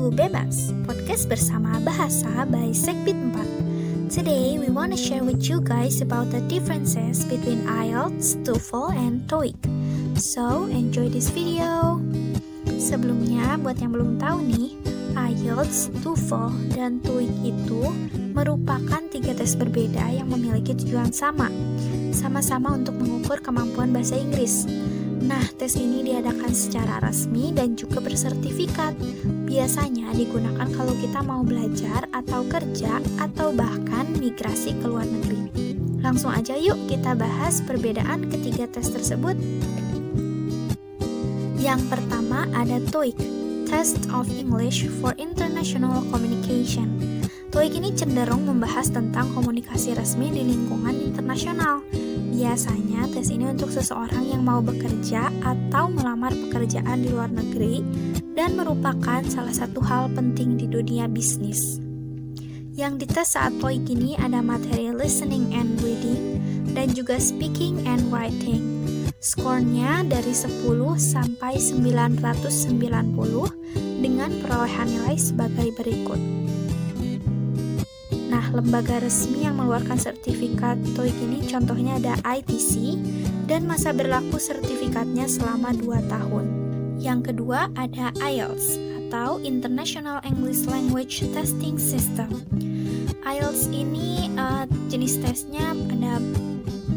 to Bebas, podcast bersama Bahasa by Sekbid 4. Today, we want to share with you guys about the differences between IELTS, TOEFL, and TOEIC. So, enjoy this video. Sebelumnya, buat yang belum tahu nih, IELTS, TOEFL, dan TOEIC itu merupakan 3 tes berbeda yang memiliki tujuan sama-sama untuk mengukur kemampuan bahasa Inggris. Nah, tes ini diadakan secara resmi dan juga bersertifikat. Biasanya digunakan kalau kita mau belajar atau kerja atau bahkan migrasi ke luar negeri. Langsung aja yuk kita bahas perbedaan ketiga tes tersebut. Yang pertama ada TOEIC, Test of English for International Communication. TOEIC ini cenderung membahas tentang komunikasi resmi di lingkungan internasional. Biasanya tes ini untuk seseorang yang mau bekerja atau melamar pekerjaan di luar negeri dan merupakan salah satu hal penting di dunia bisnis. Yang dites saat TOEIC ini ada materi listening and reading dan juga speaking and writing. Skornya dari 10 sampai 990 dengan perolehan nilai sebagai berikut. Nah, lembaga resmi yang mengeluarkan sertifikat TOEIC ini contohnya ada ITC dan masa berlaku sertifikatnya selama 2 tahun. Yang kedua ada IELTS atau International English Language Testing System. IELTS ini jenis tesnya ada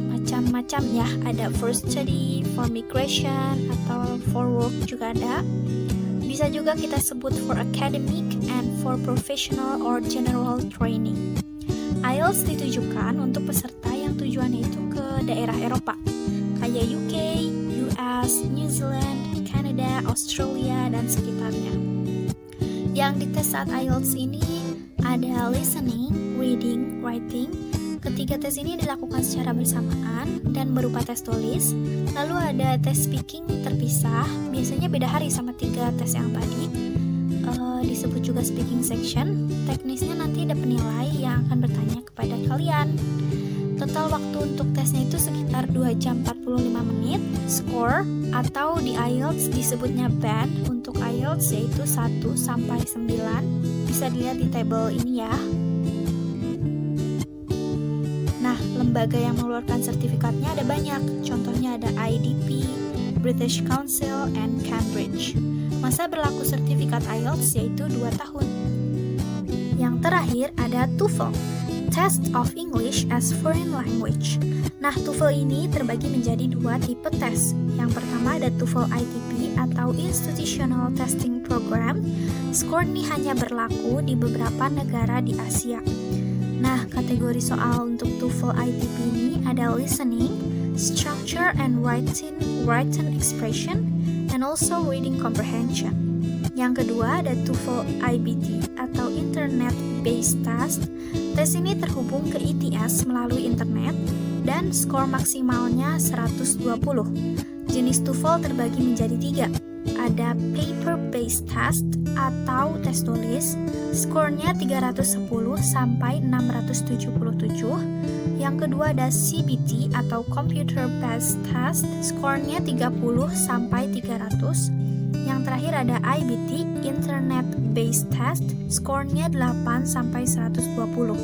macam-macam ya, ada for study, for migration, atau for work juga ada. Bisa juga kita sebut for academic and for professional or general training. IELTS ditujukan untuk peserta yang tujuannya itu ke daerah Eropa, kayak UK, US, New Zealand, Canada, Australia, dan sekitarnya. Yang dites saat IELTS ini ada listening, reading, writing. Ketiga tes ini dilakukan secara bersamaan dan berupa tes tulis. Lalu ada tes speaking terpisah, biasanya beda hari sama 3 tes yang tadi. Disebut juga speaking section. Teknisnya nanti ada penilai yang akan bertanya kepada kalian. Total waktu untuk tesnya itu sekitar 2 jam 45 menit. Score atau di IELTS disebutnya band untuk IELTS yaitu 1 sampai 9. Bisa dilihat di tabel ini ya. Nah, lembaga yang mengeluarkan sertifikatnya ada banyak. Contohnya ada IDP, British Council, and Cambridge. Masa berlaku sertifikat IELTS yaitu 2 tahun. Yang terakhir ada TOEFL, Test of English as Foreign Language. Nah, TOEFL ini terbagi menjadi 2 tipe tes. Yang pertama ada TOEFL ITP atau Institutional Testing Program. Skor ini hanya berlaku di beberapa negara di Asia. Nah, kategori soal untuk TOEFL ITP ini ada listening, structure and written expression, and also reading comprehension. Yang kedua ada TOEFL IBT atau Internet Based Test. Tes ini terhubung ke ITS melalui internet dan skor maksimalnya 120. Jenis TOEFL terbagi menjadi 3. Ada paper based test atau tes tulis, skornya 310 sampai 677. Yang kedua ada CBT atau computer based test, skornya 30 sampai 300. Yang terakhir ada IBT, internet based test, skornya 8 sampai 120.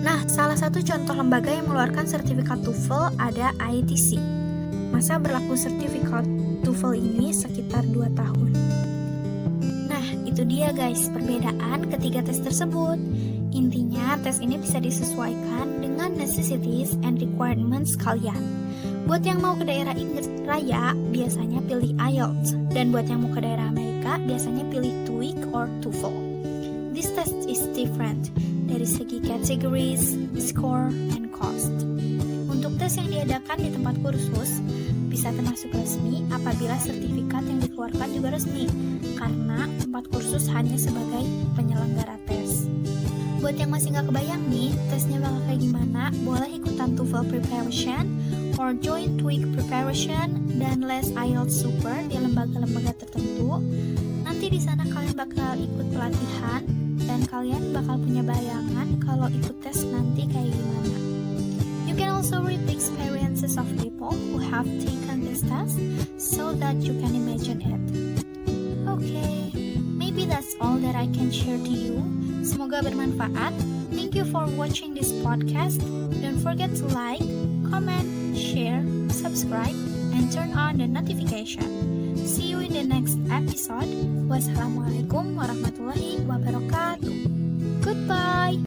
Nah, salah satu contoh lembaga yang mengeluarkan sertifikat TOEFL ada ITC. Masa berlaku sertifikat TOEFL ini sekitar 2 tahun. Nah, itu dia guys perbedaan ketiga tes tersebut. Intinya, tes ini bisa disesuaikan dengan necessities and requirements kalian. Buat yang mau ke daerah Inggris Raya, biasanya pilih IELTS. Dan buat yang mau ke daerah Amerika, biasanya pilih TOEIC or TOEFL. This test is different dari segi categories, score, and cost. Untuk tes yang diadakan di tempat kursus bisa termasuk resmi apabila sertifikat yang dikeluarkan juga resmi, karena tempat kursus hanya sebagai penyelenggara tes. Buat yang masih nggak kebayang nih tesnya bakal kayak gimana, boleh ikutan TOEFL preparation or join TOEIC preparation dan les IELTS super di lembaga-lembaga tertentu. Nanti di sana kalian bakal ikut pelatihan dan kalian bakal punya bayangan kalau ikut tes nanti kayak gimana. You can also read the experiences of people who have taken this test so that you can imagine it. I can share to you. Semoga bermanfaat. Thank you for watching this podcast. Don't forget to like, comment, share, subscribe, and turn on the notification. See you in the next episode. Wassalamualaikum warahmatullahi wabarakatuh. Goodbye.